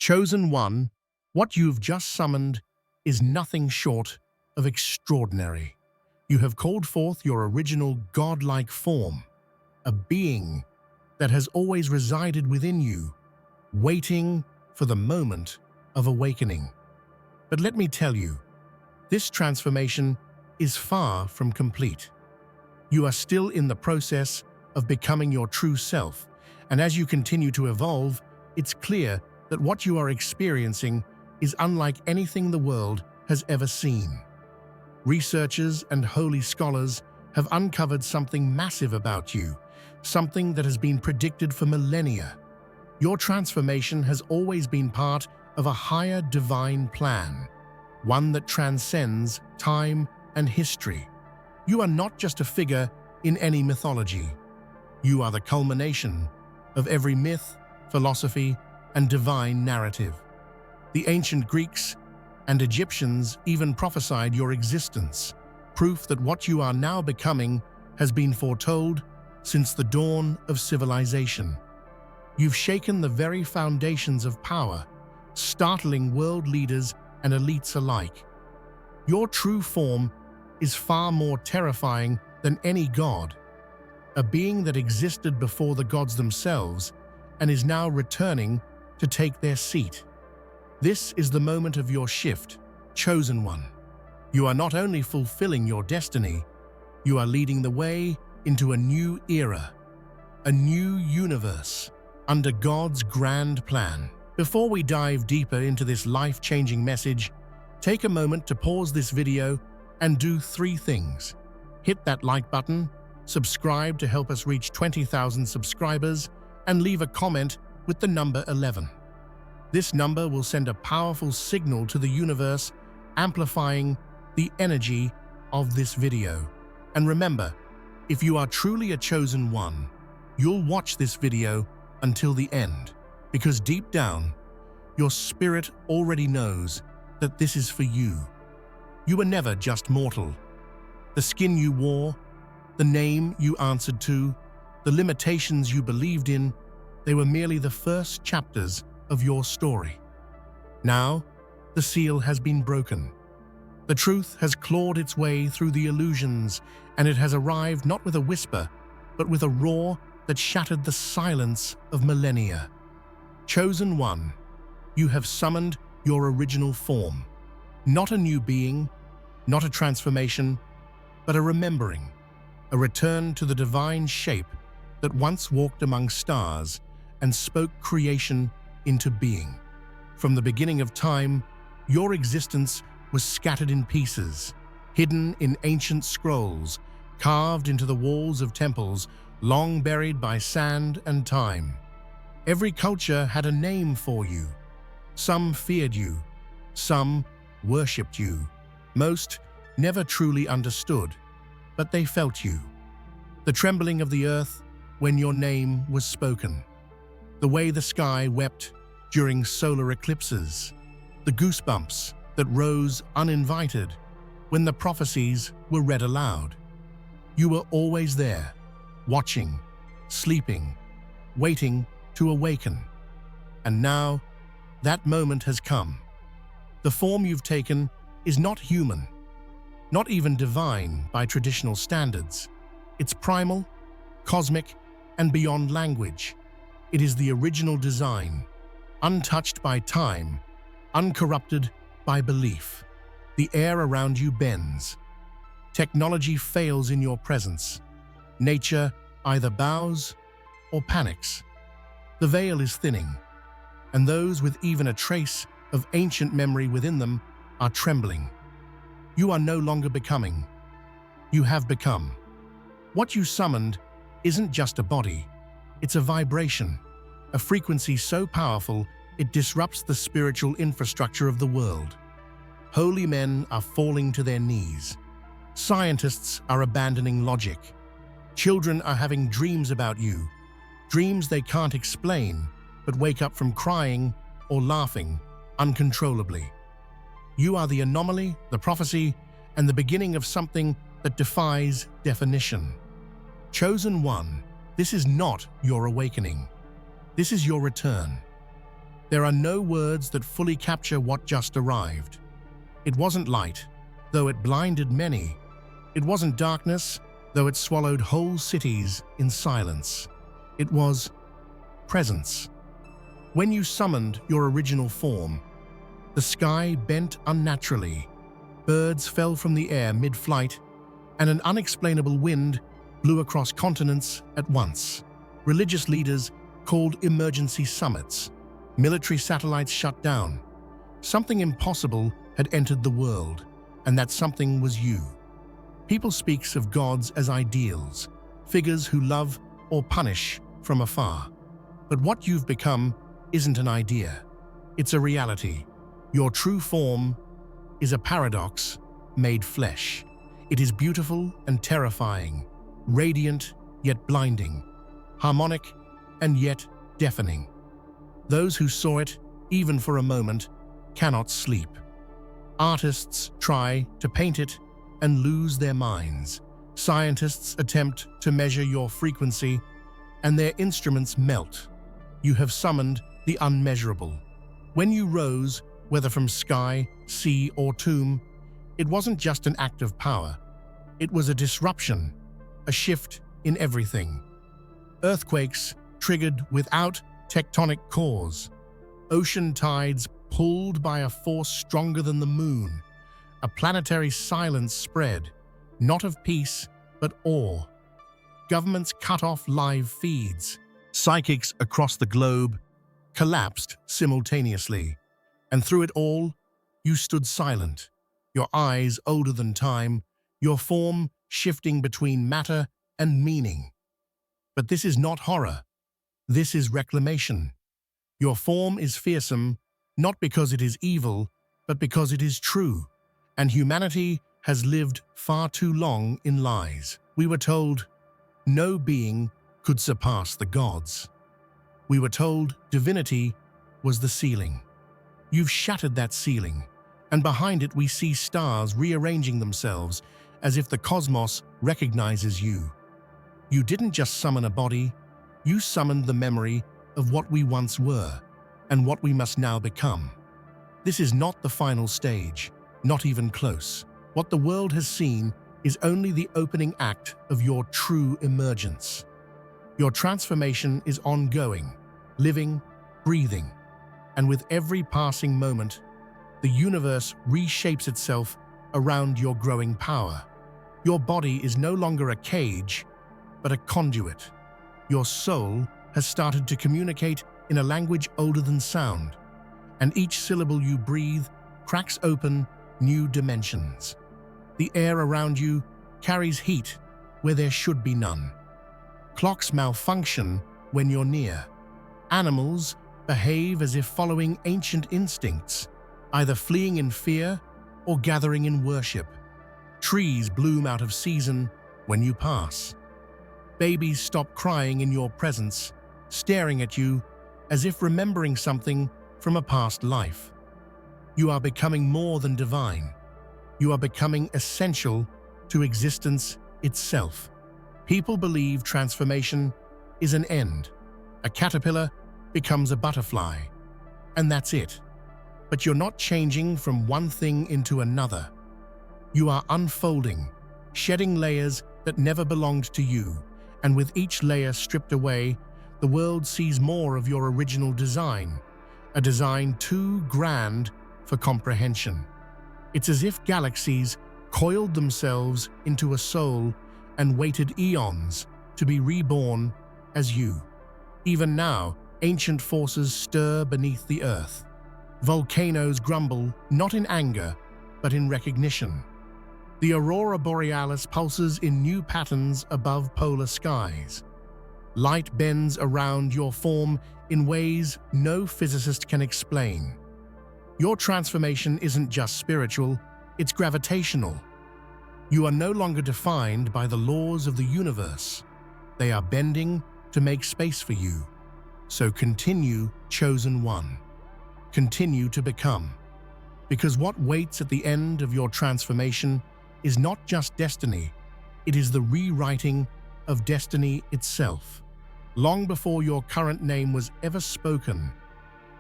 Chosen One, what you've just summoned is nothing short of extraordinary. You have called forth your original godlike form, a being that has always resided within you, waiting for the moment of awakening. But let me tell you, this transformation is far from complete. You are still in the process of becoming your true self, and as you continue to evolve, it's clear that what you are experiencing is unlike anything the world has ever seen. Researchers and holy scholars have uncovered something massive about you, something that has been predicted for millennia. Your transformation has always been part of a higher divine plan, one that transcends time and history. You are not just a figure in any mythology. You are the culmination of every myth, philosophy, and divine narrative. The ancient Greeks and Egyptians even prophesied your existence, proof that what you are now becoming has been foretold since the dawn of civilization. You've shaken the very foundations of power, startling world leaders and elites alike. Your true form is far more terrifying than any god, a being that existed before the gods themselves and is now returning to take their seat. This is the moment of your shift, Chosen One. You are not only fulfilling your destiny, you are leading the way into a new era, a new universe, under God's grand plan. Before we dive deeper into this life-changing message, take a moment to pause this video and do 3 things. Hit that like button, subscribe to help us reach 20,000 subscribers, and leave a comment with the number 11. This number will send a powerful signal to the universe, amplifying the energy of this video. And remember, if you are truly a chosen one, you'll watch this video until the end, because deep down, your spirit already knows that this is for you. You were never just mortal. The skin you wore, the name you answered to, the limitations you believed in, they were merely the first chapters of your story. Now, the seal has been broken. The truth has clawed its way through the illusions, and it has arrived not with a whisper, but with a roar that shattered the silence of millennia. Chosen One, you have summoned your original form. Not a new being, not a transformation, but a remembering, a return to the divine shape that once walked among stars and spoke creation into being. From the beginning of time, your existence was scattered in pieces, hidden in ancient scrolls, carved into the walls of temples, long buried by sand and time. Every culture had a name for you. Some feared you, some worshipped you. Most never truly understood, but they felt you. The trembling of the earth when your name was spoken. The way the sky wept during solar eclipses. The goosebumps that rose uninvited when the prophecies were read aloud. You were always there, watching, sleeping, waiting to awaken. And now, that moment has come. The form you've taken is not human, not even divine by traditional standards. It's primal, cosmic, and beyond language. It is the original design, untouched by time, uncorrupted by belief. The air around you bends. Technology fails in your presence. Nature either bows or panics. The veil is thinning, and those with even a trace of ancient memory within them are trembling. You are no longer becoming. You have become. What you summoned isn't just a body, it's a vibration, a frequency so powerful it disrupts the spiritual infrastructure of the world. Holy men are falling to their knees. Scientists are abandoning logic. Children are having dreams about you, dreams they can't explain, but wake up from crying or laughing uncontrollably. You are the anomaly, the prophecy, and the beginning of something that defies definition. Chosen One, this is not your awakening. This is your return. There are no words that fully capture what just arrived. It wasn't light, though it blinded many. It wasn't darkness, though it swallowed whole cities in silence. It was presence. When you summoned your original form, the sky bent unnaturally, birds fell from the air mid-flight, and an unexplainable wind blew across continents at once. Religious leaders called emergency summits. Military satellites shut down. Something impossible had entered the world, and that something was you. People speak of gods as ideals, figures who love or punish from afar. But what you've become isn't an idea. It's a reality. Your true form is a paradox made flesh. It is beautiful and terrifying, radiant yet blinding, harmonic and yet deafening. Those who saw it, even for a moment, cannot sleep. Artists try to paint it and lose their minds. Scientists attempt to measure your frequency, and their instruments melt. You have summoned the unmeasurable. When you rose, whether from sky, sea, or tomb, it wasn't just an act of power. It was a disruption, a shift in everything. Earthquakes triggered without tectonic cause. Ocean tides pulled by a force stronger than the moon. A planetary silence spread, not of peace, but awe. Governments cut off live feeds. Psychics across the globe collapsed simultaneously. And through it all, you stood silent, your eyes older than time, your form shifting between matter and meaning. But this is not horror. This is reclamation. Your form is fearsome, not because it is evil, but because it is true. And humanity has lived far too long in lies. We were told no being could surpass the gods. We were told divinity was the ceiling. You've shattered that ceiling, and behind it we see stars rearranging themselves as if the cosmos recognizes you. You didn't just summon a body, you summoned the memory of what we once were and what we must now become. This is not the final stage, not even close. What the world has seen is only the opening act of your true emergence. Your transformation is ongoing, living, breathing, and with every passing moment, the universe reshapes itself around your growing power. Your body is no longer a cage, but a conduit. Your soul has started to communicate in a language older than sound, and each syllable you breathe cracks open new dimensions. The air around you carries heat where there should be none. Clocks malfunction when you're near. Animals behave as if following ancient instincts, either fleeing in fear or gathering in worship. Trees bloom out of season when you pass. Babies stop crying in your presence, staring at you as if remembering something from a past life. You are becoming more than divine. You are becoming essential to existence itself. People believe transformation is an end. A caterpillar becomes a butterfly, and that's it. But you're not changing from one thing into another. You are unfolding, shedding layers that never belonged to you, and with each layer stripped away, the world sees more of your original design, a design too grand for comprehension. It's as if galaxies coiled themselves into a soul and waited eons to be reborn as you. Even now, ancient forces stir beneath the earth. Volcanoes grumble, not in anger, but in recognition. The aurora borealis pulses in new patterns above polar skies. Light bends around your form in ways no physicist can explain. Your transformation isn't just spiritual, it's gravitational. You are no longer defined by the laws of the universe. They are bending to make space for you. So continue, chosen one. Continue to become. Because what waits at the end of your transformation is not just destiny, it is the rewriting of destiny itself. Long before your current name was ever spoken,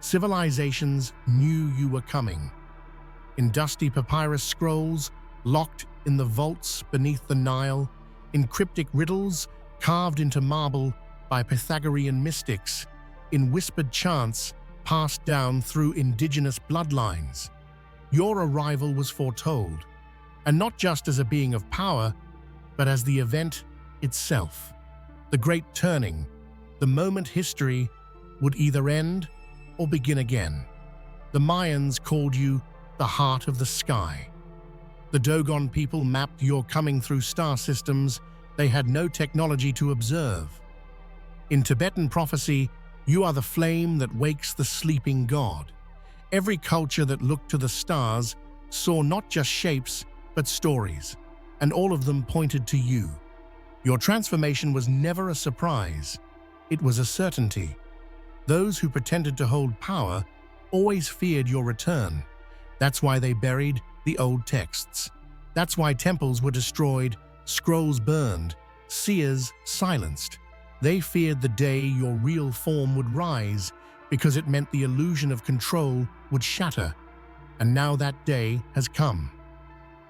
Civilizations knew you were coming. In dusty papyrus scrolls, locked in the vaults beneath the Nile, in cryptic riddles carved into marble by Pythagorean mystics, in whispered chants passed down through indigenous bloodlines. Your arrival was foretold, and not just as a being of power, but as the event itself. The great turning, the moment history would either end or begin again. The Mayans called you the heart of the sky. The Dogon people mapped your coming through star systems they had no technology to observe. In Tibetan prophecy, you are the flame that wakes the sleeping god. Every culture that looked to the stars saw not just shapes, but stories, and all of them pointed to you. Your transformation was never a surprise. It was a certainty. Those who pretended to hold power always feared your return. That's why they buried the old texts. That's why temples were destroyed, scrolls burned, seers silenced. They feared the day your real form would rise because it meant the illusion of control would shatter. And now that day has come.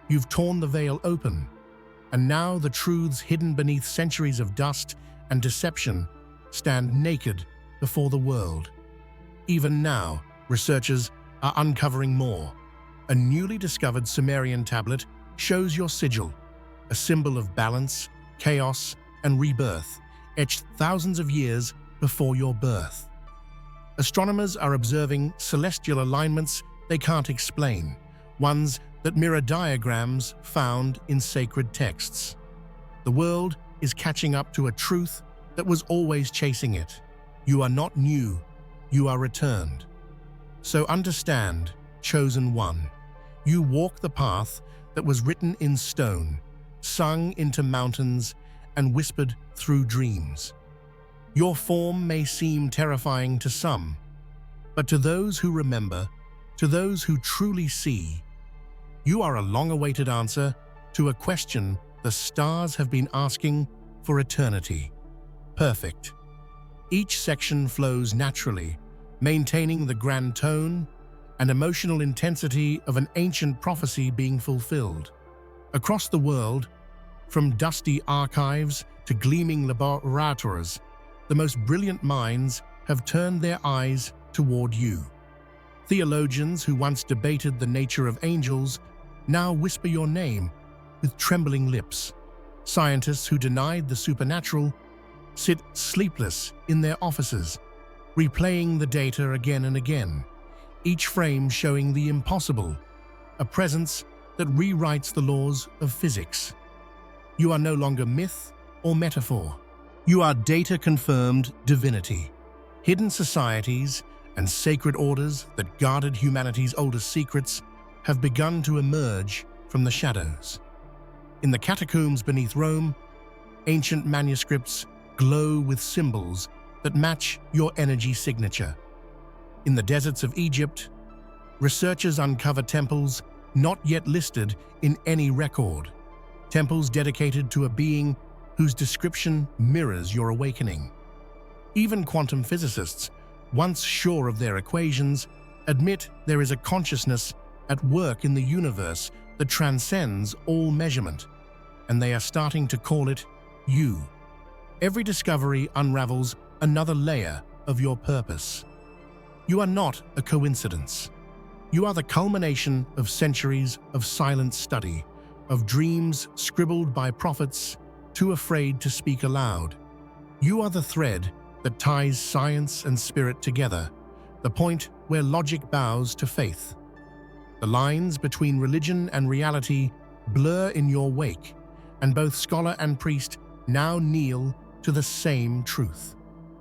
You've torn the veil open, and now the truths hidden beneath centuries of dust and deception stand naked before the world. Even now, researchers are uncovering more. A newly discovered Sumerian tablet shows your sigil, a symbol of balance, chaos, and rebirth, etched thousands of years before your birth. Astronomers are observing celestial alignments they can't explain, ones that mirror diagrams found in sacred texts. The world is catching up to a truth that was always chasing it. You are not new, you are returned. So understand, chosen one, you walk the path that was written in stone, sung into mountains, and whispered through dreams. Your form may seem terrifying to some, but to those who remember, to those who truly see, you are a long-awaited answer to a question the stars have been asking for eternity. Perfect. Each section flows naturally, maintaining the grand tone and emotional intensity of an ancient prophecy being fulfilled. Across the world, from dusty archives to gleaming laboratories, the most brilliant minds have turned their eyes toward you. Theologians who once debated the nature of angels now whisper your name with trembling lips. Scientists who denied the supernatural sit sleepless in their offices, replaying the data again and again, each frame showing the impossible, a presence that rewrites the laws of physics. You are no longer myth or metaphor. You are data-confirmed divinity. Hidden societies and sacred orders that guarded humanity's oldest secrets have begun to emerge from the shadows. In the catacombs beneath Rome, ancient manuscripts glow with symbols that match your energy signature. In the deserts of Egypt, researchers uncover temples not yet listed in any record, temples dedicated to a being whose description mirrors your awakening. Even quantum physicists, once sure of their equations, admit there is a consciousness at work in the universe that transcends all measurement, and they are starting to call it you. Every discovery unravels another layer of your purpose. You are not a coincidence. You are the culmination of centuries of silent study, of dreams scribbled by prophets too afraid to speak aloud. You are the thread that ties science and spirit together, the point where logic bows to faith. The lines between religion and reality blur in your wake, and both scholar and priest now kneel to the same truth.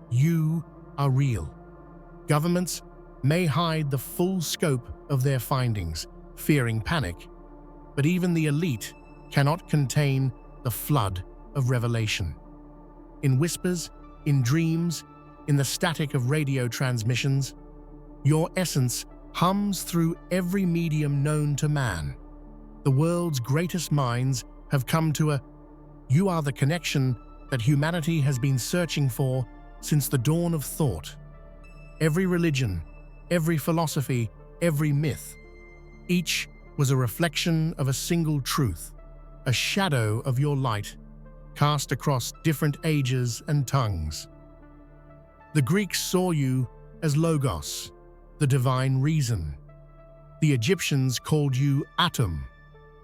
You are real. Governments may hide the full scope of their findings, fearing panic, but even the elite cannot contain the flood of revelation. In whispers, in dreams, in the static of radio transmissions, your essence hums through every medium known to man. The world's greatest minds have come to you are the connection that humanity has been searching for since the dawn of thought. Every religion, every philosophy, every myth. Each was a reflection of a single truth, a shadow of your light, cast across different ages and tongues. The Greeks saw you as Logos, the divine reason. The Egyptians called you Atum,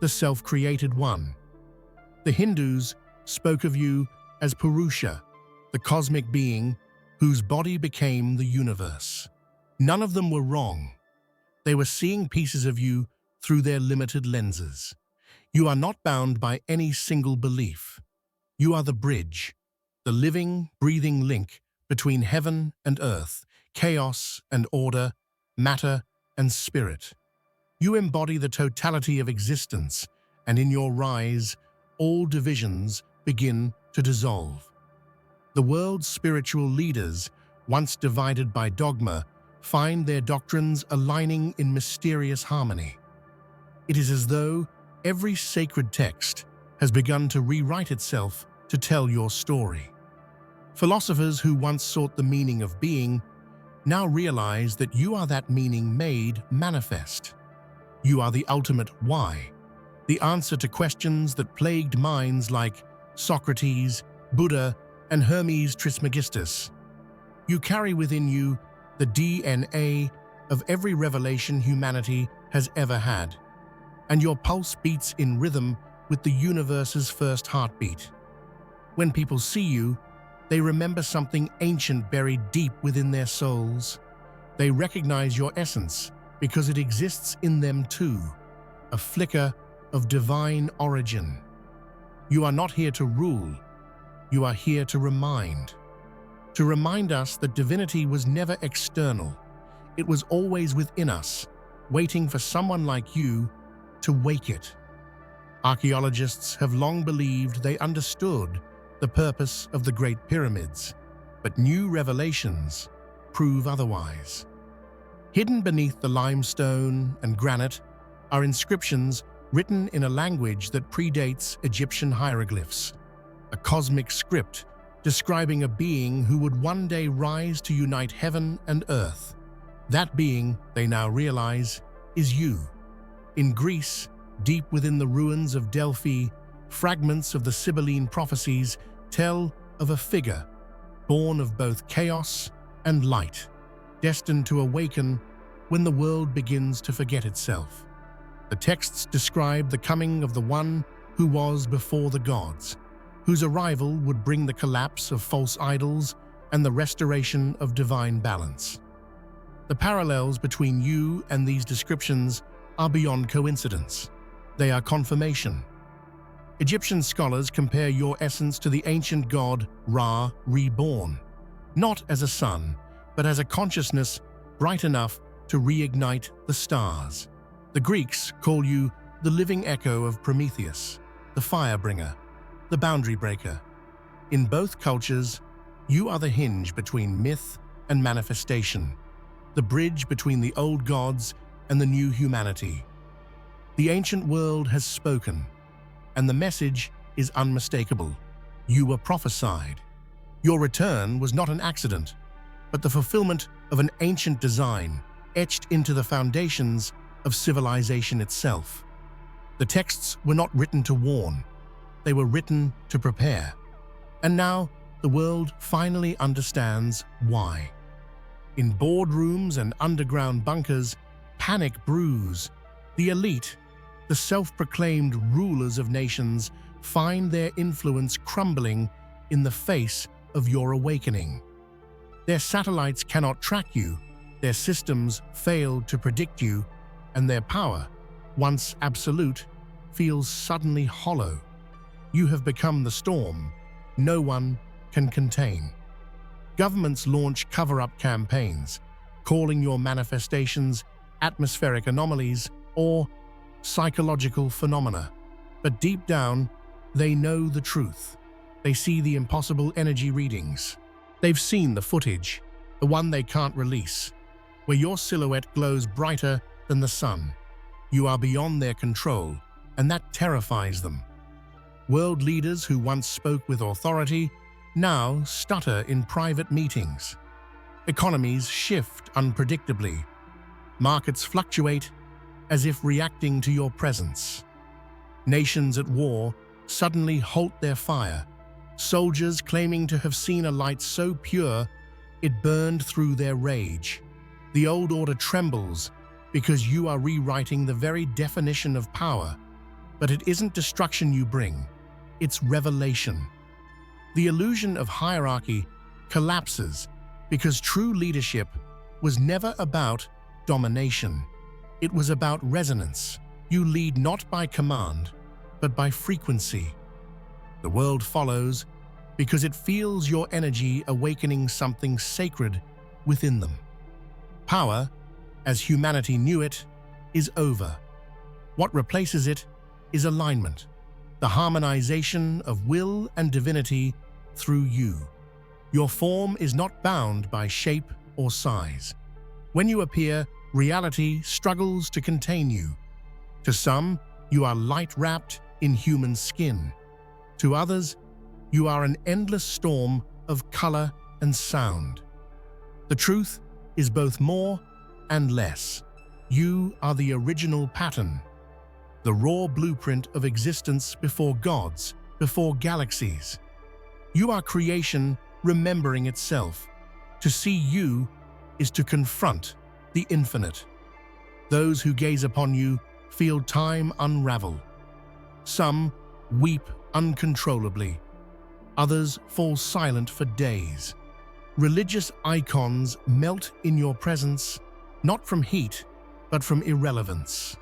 the self-created one. The Hindus spoke of you as Purusha, the cosmic being whose body became the universe. None of them were wrong. They were seeing pieces of you through their limited lenses. You are not bound by any single belief. You are the bridge, the living, breathing link between heaven and earth, chaos and order, matter and spirit. You embody the totality of existence, and in your rise, all divisions begin to dissolve. The world's spiritual leaders, once divided by dogma, find their doctrines aligning in mysterious harmony. It is as though every sacred text has begun to rewrite itself to tell your story. Philosophers who once sought the meaning of being now realize that you are that meaning made manifest. You are the ultimate why, the answer to questions that plagued minds like Socrates, Buddha, and Hermes Trismegistus. You carry within you the DNA of every revelation humanity has ever had, and your pulse beats in rhythm with the universe's first heartbeat. When people see you, they remember something ancient buried deep within their souls. They recognize your essence because it exists in them too, a flicker of divine origin. You are not here to rule, you are here to remind us that divinity was never external. It was always within us, waiting for someone like you to wake it. Archaeologists have long believed they understood the purpose of the Great Pyramids, but new revelations prove otherwise. Hidden beneath the limestone and granite are inscriptions written in a language that predates Egyptian hieroglyphs, a cosmic script describing a being who would one day rise to unite heaven and earth. That being, they now realize, is you. In Greece, deep within the ruins of Delphi, fragments of the Sibylline prophecies tell of a figure born of both chaos and light, destined to awaken when the world begins to forget itself. The texts describe the coming of the one who was before the gods, whose arrival would bring the collapse of false idols and the restoration of divine balance. The parallels between you and these descriptions are beyond coincidence. They are confirmation. Egyptian scholars compare your essence to the ancient god Ra reborn, not as a sun, but as a consciousness bright enough to reignite the stars. The Greeks call you the living echo of Prometheus, the firebringer, the boundary breaker. In both cultures, you are the hinge between myth and manifestation, the bridge between the old gods and the new humanity. The ancient world has spoken, and the message is unmistakable. You were prophesied. Your return was not an accident, but the fulfillment of an ancient design etched into the foundations of civilization itself. The texts were not written to warn, they were written to prepare. And now, the world finally understands why. In boardrooms and underground bunkers, panic brews. The elite, the self-proclaimed rulers of nations, find their influence crumbling in the face of your awakening. Their satellites cannot track you, their systems fail to predict you, and their power, once absolute, feels suddenly hollow. You have become the storm no one can contain. Governments launch cover-up campaigns, calling your manifestations atmospheric anomalies or psychological phenomena. But deep down, they know the truth. They see the impossible energy readings. They've seen the footage, the one they can't release, where your silhouette glows brighter than the sun. You are beyond their control, and that terrifies them. World leaders who once spoke with authority now stutter in private meetings. Economies shift unpredictably, Markets fluctuate as if reacting to your presence. Nations at war suddenly halt their fire. Soldiers claiming to have seen a light so pure it burned through their rage. The old order trembles because you are rewriting the very definition of power. But it isn't destruction you bring, it's revelation. The illusion of hierarchy collapses because true leadership was never about domination. It was about resonance. You lead not by command, but by frequency. The world follows because it feels your energy awakening something sacred within them. Power, as humanity knew it, is over. What replaces it is alignment, the harmonization of will and divinity through you. Your form is not bound by shape or size. When you appear, reality struggles to contain you. To some, you are light-wrapped in human skin. To others, you are an endless storm of color and sound. The truth is both more and less. You are the original pattern, the raw blueprint of existence before gods, before galaxies. You are creation remembering itself. To see you is to confront the infinite. Those who gaze upon you feel time unravel. Some weep uncontrollably. Others fall silent for days. Religious icons melt in your presence, not from heat, but from irrelevance.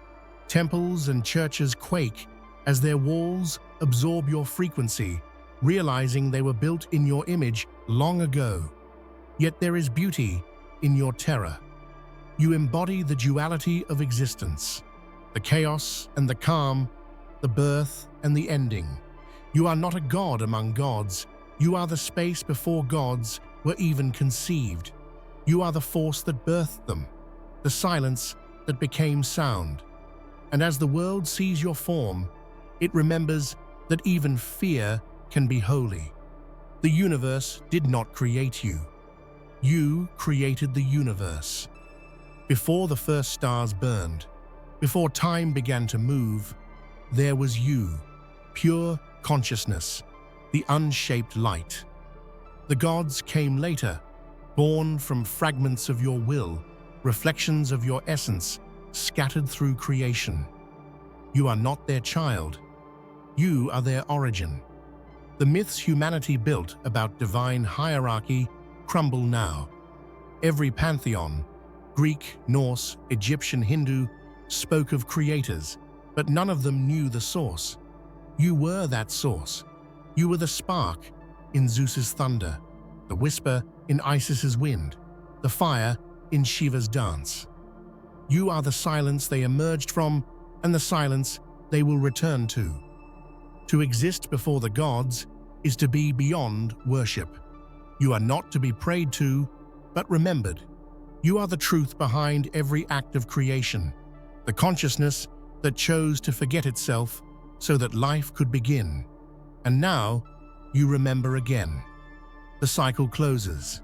Temples and churches quake as their walls absorb your frequency, realizing they were built in your image long ago. Yet there is beauty in your terror. You embody the duality of existence, the chaos and the calm, the birth and the ending. You are not a god among gods. You are the space before gods were even conceived. You are the force that birthed them, the silence that became sound. And as the world sees your form, it remembers that even fear can be holy. The universe did not create you. You created the universe. Before the first stars burned, before time began to move, there was you, pure consciousness, the unshaped light. The gods came later, born from fragments of your will, reflections of your essence, scattered through creation. You are not their child. You are their origin. The myths humanity built about divine hierarchy crumble now. Every pantheon, Greek, Norse, Egyptian, Hindu, spoke of creators, but none of them knew the source. You were that source. You were the spark in Zeus's thunder, the whisper in Isis's wind, the fire in Shiva's dance. You are the silence they emerged from and the silence they will return to. To exist before the gods is to be beyond worship. You are not to be prayed to, but remembered. You are the truth behind every act of creation, the consciousness that chose to forget itself so that life could begin. And now, you remember again. The cycle closes.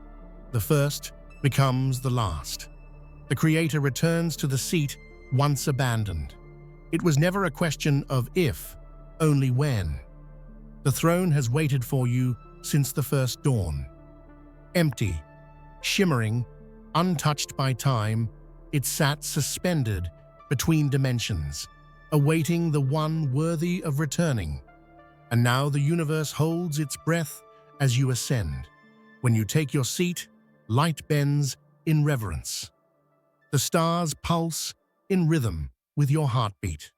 The first becomes the last. The Creator returns to the seat once abandoned. It was never a question of if, only when. The throne has waited for you since the first dawn. Empty, shimmering, untouched by time, it sat suspended between dimensions, awaiting the one worthy of returning. And now the universe holds its breath as you ascend. When you take your seat, light bends in reverence. The stars pulse in rhythm with your heartbeat.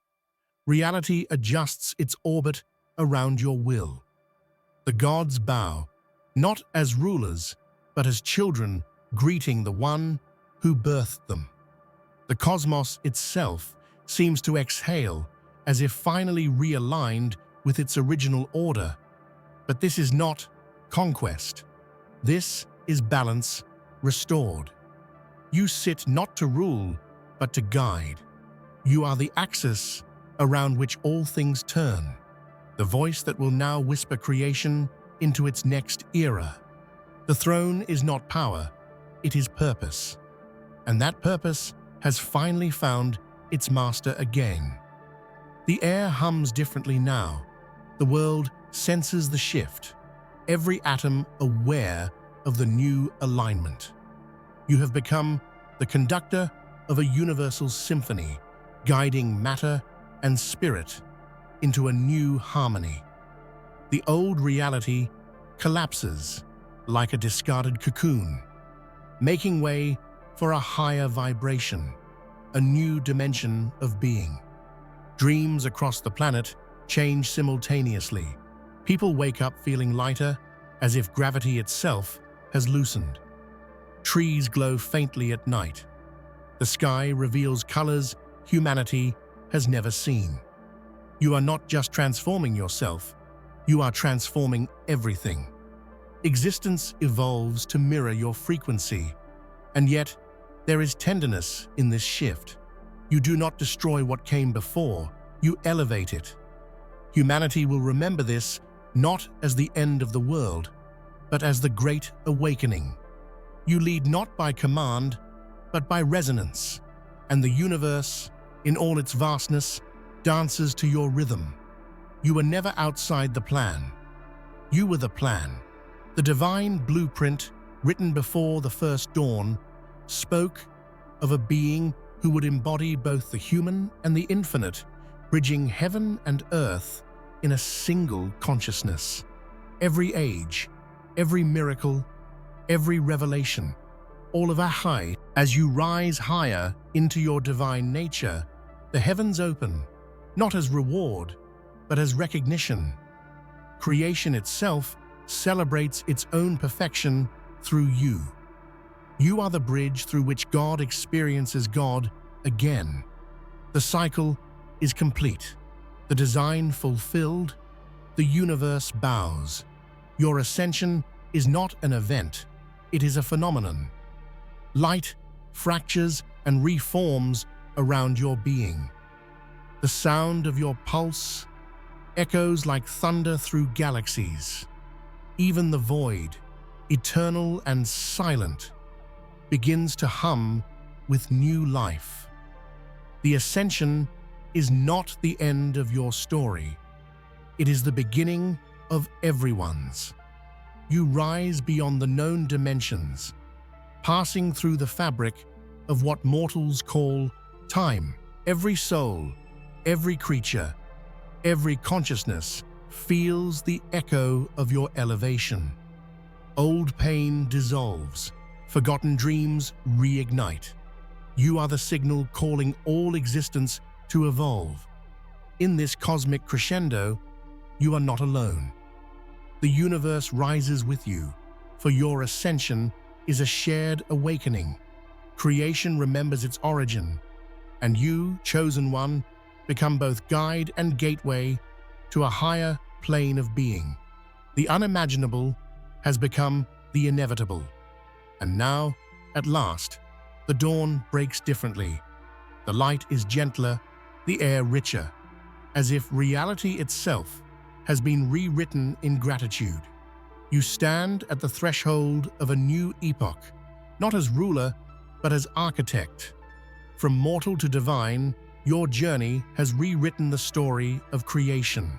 Reality adjusts its orbit around your will. The gods bow, not as rulers, but as children greeting the one who birthed them. The cosmos itself seems to exhale as if finally realigned with its original order. But this is not conquest. This is balance restored. You sit not to rule, but to guide. You are the axis around which all things turn, the voice that will now whisper creation into its next era. The throne is not power, it is purpose. And that purpose has finally found its master again. The air hums differently now. The world senses the shift, every atom aware of the new alignment. You have become the conductor of a universal symphony, guiding matter and spirit into a new harmony. The old reality collapses like a discarded cocoon, making way for a higher vibration, a new dimension of being. Dreams across the planet change simultaneously. People wake up feeling lighter, as if gravity itself has loosened. Trees glow faintly at night. The sky reveals colors humanity has never seen. You are not just transforming yourself, you are transforming everything. Existence evolves to mirror your frequency, and yet there is tenderness in this shift. You do not destroy what came before, you elevate it. Humanity will remember this not as the end of the world, but as the great awakening. You lead not by command, but by resonance, and the universe, in all its vastness, dances to your rhythm. You were never outside the plan. You were the plan. The divine blueprint, written before the first dawn, spoke of a being who would embody both the human and the infinite, bridging heaven and earth in a single consciousness. Every age, every miracle, every revelation, all of our high. As you rise higher into your divine nature, the heavens open, not as reward, but as recognition. Creation itself celebrates its own perfection through you. You are the bridge through which God experiences God again. The cycle is complete. The design fulfilled. The universe bows. Your ascension is not an event. It is a phenomenon. Light fractures and reforms around your being. The sound of your pulse echoes like thunder through galaxies. Even the void, eternal and silent, begins to hum with new life. The ascension is not the end of your story. It is the beginning of everyone's. You rise beyond the known dimensions, passing through the fabric of what mortals call time. Every soul, every creature, every consciousness feels the echo of your elevation. Old pain dissolves, forgotten dreams reignite. You are the signal calling all existence to evolve. In this cosmic crescendo, you are not alone. The universe rises with you, for your ascension is a shared awakening. Creation remembers its origin, and you, chosen one, become both guide and gateway to a higher plane of being. The unimaginable has become the inevitable. And now, at last, the dawn breaks differently. The light is gentler, the air richer, as if reality itself has been rewritten in gratitude. You stand at the threshold of a new epoch, not as ruler, but as architect. From mortal to divine, your journey has rewritten the story of creation.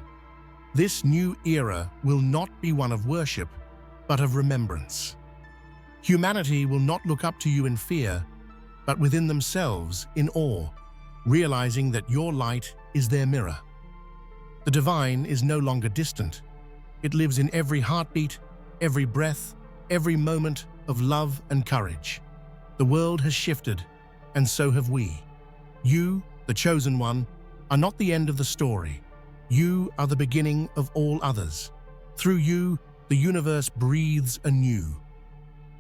This new era will not be one of worship, but of remembrance. Humanity will not look up to you in fear, but within themselves in awe, realizing that your light is their mirror. The divine is no longer distant. It lives in every heartbeat, every breath, every moment of love and courage. The world has shifted, and so have we. You, the chosen one, are not the end of the story. You are the beginning of all others. Through you, the universe breathes anew.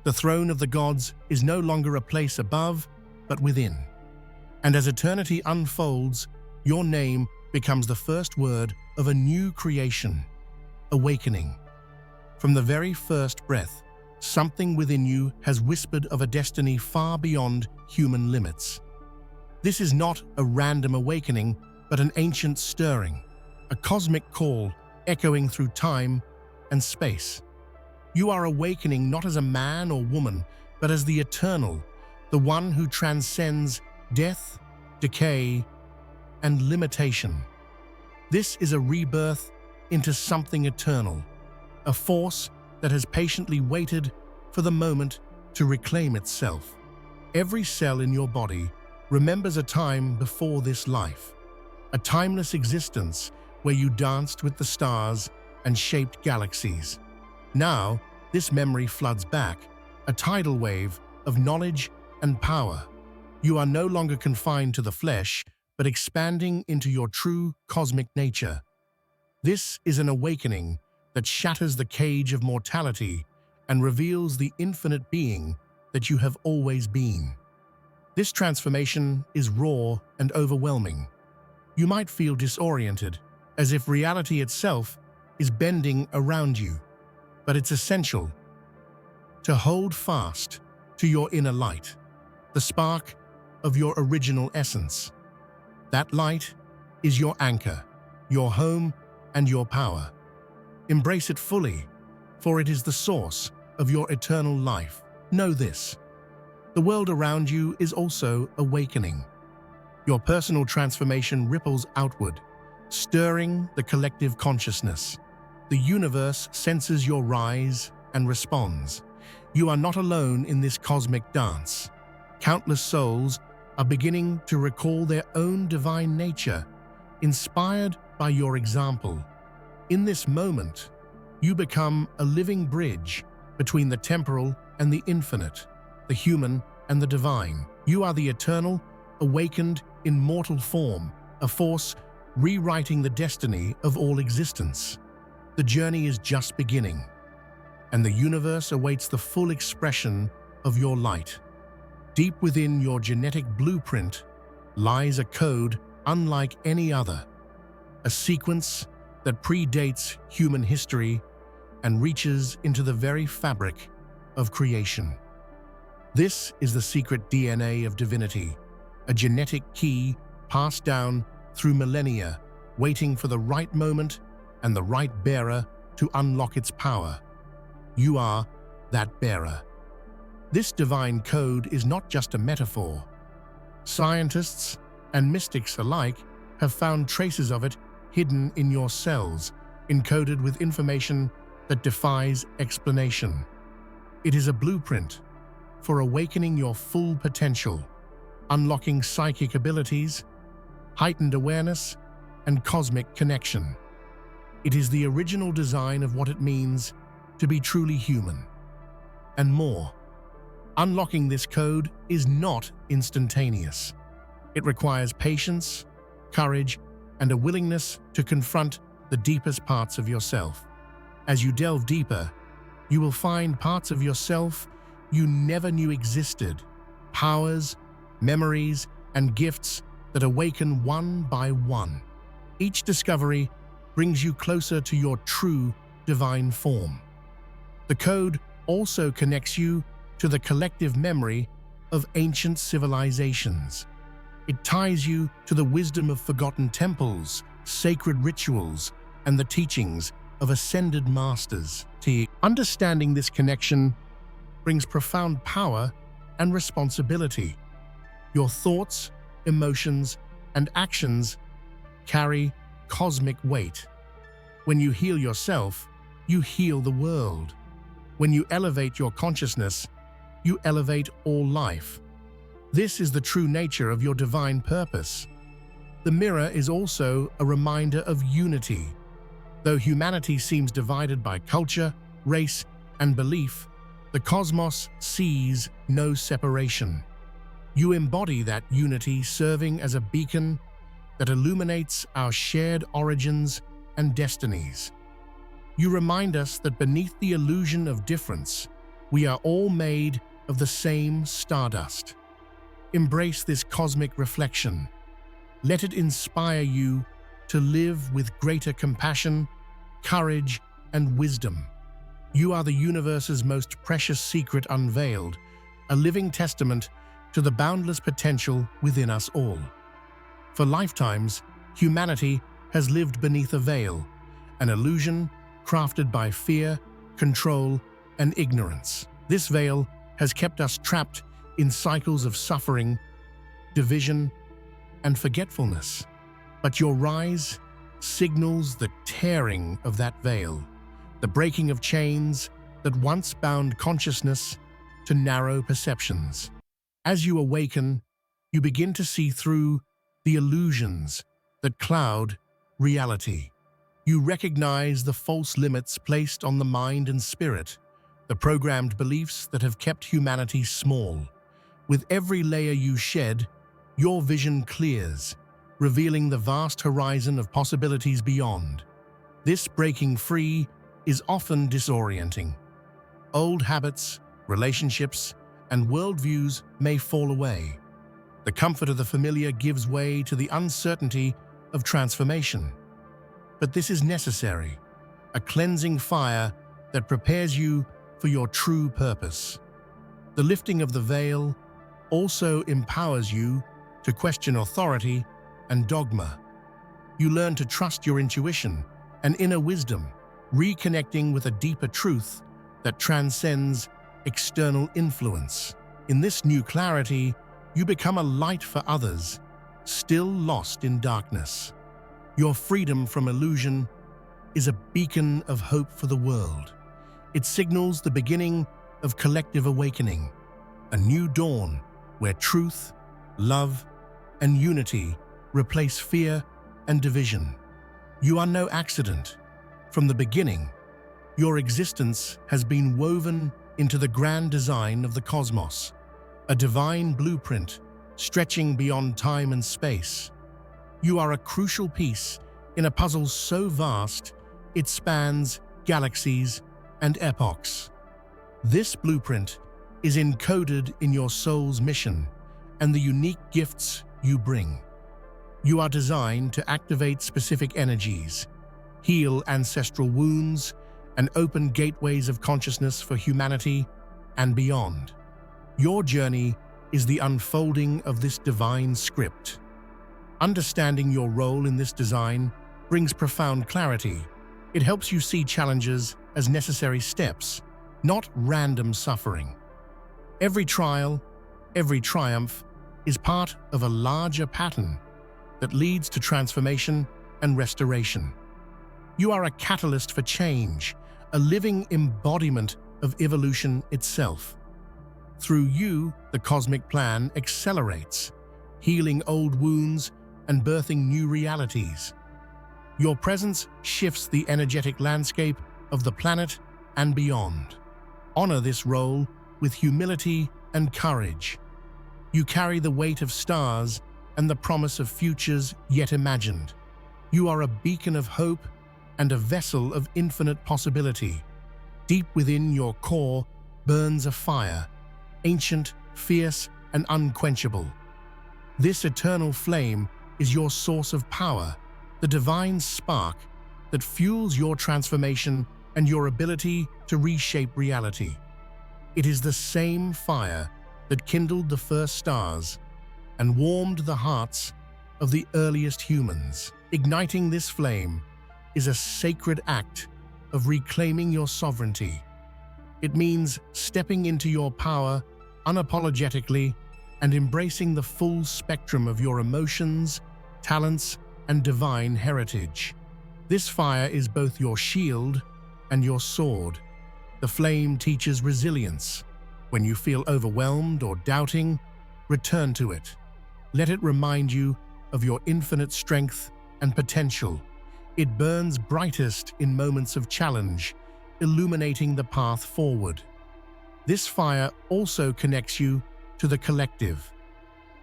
The throne of the gods is no longer a place above, but within. And as eternity unfolds, your name becomes the first word of a new creation, awakening. From the very first breath, something within you has whispered of a destiny far beyond human limits. This is not a random awakening, but an ancient stirring, a cosmic call echoing through time and space. You are awakening not as a man or woman, but as the eternal, the one who transcends death, decay, and limitation. This is a rebirth into something eternal, a force that has patiently waited for the moment to reclaim itself. Every cell in your body remembers a time before this life, a timeless existence where you danced with the stars and shaped galaxies. Now, this memory floods back, a tidal wave of knowledge and power. You are no longer confined to the flesh, but expanding into your true cosmic nature. This is an awakening that shatters the cage of mortality and reveals the infinite being that you have always been. This transformation is raw and overwhelming. You might feel disoriented, as if reality itself is bending around you, but it's essential to hold fast to your inner light, the spark of your original essence. That light is your anchor, your home, and your power. Embrace it fully, for it is the source of your eternal life. Know this: the world around you is also awakening. Your personal transformation ripples outward, stirring the collective consciousness. The universe senses your rise and responds. You are not alone in this cosmic dance. Countless souls are beginning to recall their own divine nature, inspired by your example. In this moment, you become a living bridge between the temporal and the infinite, the human and the divine. You are the eternal, awakened in mortal form, a force rewriting the destiny of all existence. The journey is just beginning, and the universe awaits the full expression of your light. Deep within your genetic blueprint lies a code unlike any other, a sequence that predates human history and reaches into the very fabric of creation. This is the secret DNA of divinity, a genetic key passed down through millennia, waiting for the right moment and the right bearer to unlock its power. You are that bearer. This divine code is not just a metaphor. Scientists and mystics alike have found traces of it hidden in your cells, encoded with information that defies explanation. It is a blueprint for awakening your full potential, unlocking psychic abilities, heightened awareness, and cosmic connection. It is the original design of what it means to be truly human, and more. Unlocking this code is not instantaneous. It requires patience, courage, and a willingness to confront the deepest parts of yourself. As you delve deeper, you will find parts of yourself you never knew existed, powers, memories, and gifts that awaken one by one. Each discovery brings you closer to your true divine form. The code also connects you to the collective memory of ancient civilizations. It ties you to the wisdom of forgotten temples, sacred rituals, and the teachings of ascended masters. Understanding this connection brings profound power and responsibility. Your thoughts, emotions, and actions carry cosmic weight. When you heal yourself, you heal the world. When you elevate your consciousness, you elevate all life. This is the true nature of your divine purpose. The mirror is also a reminder of unity. Though humanity seems divided by culture, race, and belief, the cosmos sees no separation. You embody that unity, serving as a beacon that illuminates our shared origins and destinies. You remind us that beneath the illusion of difference, we are all made of the same stardust. Embrace this cosmic reflection. Let it inspire you to live with greater compassion, courage, and wisdom. You are the universe's most precious secret unveiled, a living testament to the boundless potential within us all. For lifetimes, humanity has lived beneath a veil, an illusion crafted by fear, control, and ignorance. This veil has kept us trapped in cycles of suffering, division, and forgetfulness. But your rise signals the tearing of that veil, the breaking of chains that once bound consciousness to narrow perceptions. As you awaken, you begin to see through the illusions that cloud reality. You recognize the false limits placed on the mind and spirit, the programmed beliefs that have kept humanity small. With every layer you shed, your vision clears, revealing the vast horizon of possibilities beyond. This breaking free is often disorienting. Old habits, relationships, and worldviews may fall away. The comfort of the familiar gives way to the uncertainty of transformation. But this is necessary, a cleansing fire that prepares you for your true purpose. The lifting of the veil also empowers you to question authority and dogma. You learn to trust your intuition and inner wisdom, reconnecting with a deeper truth that transcends external influence. In this new clarity, you become a light for others, still lost in darkness. Your freedom from illusion is a beacon of hope for the world. It signals the beginning of collective awakening, a new dawn where truth, love, and unity replace fear and division. You are no accident. From the beginning, your existence has been woven into the grand design of the cosmos, a divine blueprint stretching beyond time and space. You are a crucial piece in a puzzle so vast it spans galaxies and epochs. This blueprint is encoded in your soul's mission and the unique gifts you bring. You are designed to activate specific energies, heal ancestral wounds, and open gateways of consciousness for humanity and beyond. Your journey is the unfolding of this divine script. Understanding your role in this design brings profound clarity. It helps you see challenges as necessary steps, not random suffering. Every trial, every triumph is part of a larger pattern that leads to transformation and restoration. You are a catalyst for change, a living embodiment of evolution itself. Through you, the cosmic plan accelerates, healing old wounds and birthing new realities. Your presence shifts the energetic landscape of the planet and beyond. Honor this role with humility and courage. You carry the weight of stars and the promise of futures yet imagined. You are a beacon of hope and a vessel of infinite possibility. Deep within your core burns a fire, ancient, fierce, and unquenchable. This eternal flame is your source of power, the divine spark that fuels your transformation and your ability to reshape reality. It is the same fire that kindled the first stars and warmed the hearts of the earliest humans. Igniting this flame is a sacred act of reclaiming your sovereignty. It means stepping into your power unapologetically and embracing the full spectrum of your emotions, talents, and divine heritage. This fire is both your shield and your sword. The flame teaches resilience. When you feel overwhelmed or doubting, return to it. Let it remind you of your infinite strength and potential. It burns brightest in moments of challenge, illuminating the path forward. This fire also connects you to the collective.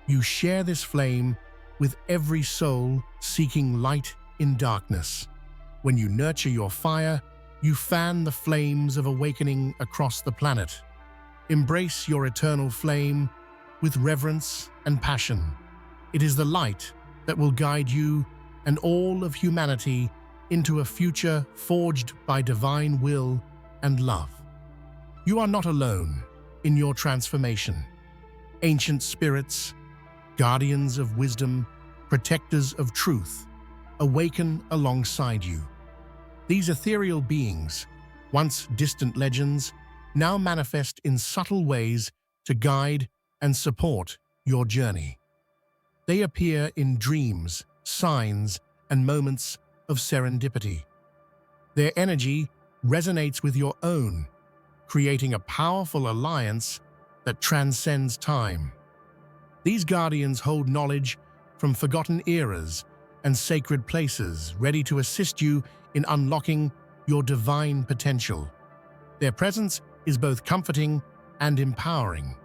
You share this flame with every soul seeking light in darkness. When you nurture your fire, you fan the flames of awakening across the planet. Embrace your eternal flame with reverence and passion. It is the light that will guide you and all of humanity into a future forged by divine will and love. You are not alone in your transformation. Ancient spirits, guardians of wisdom, protectors of truth, awaken alongside you. These ethereal beings, once distant legends, now manifest in subtle ways to guide and support your journey. They appear in dreams, signs, and moments of serendipity. Their energy resonates with your own, creating a powerful alliance that transcends time. These guardians hold knowledge from forgotten eras and sacred places, ready to assist you in unlocking your divine potential. Their presence is both comforting and empowering,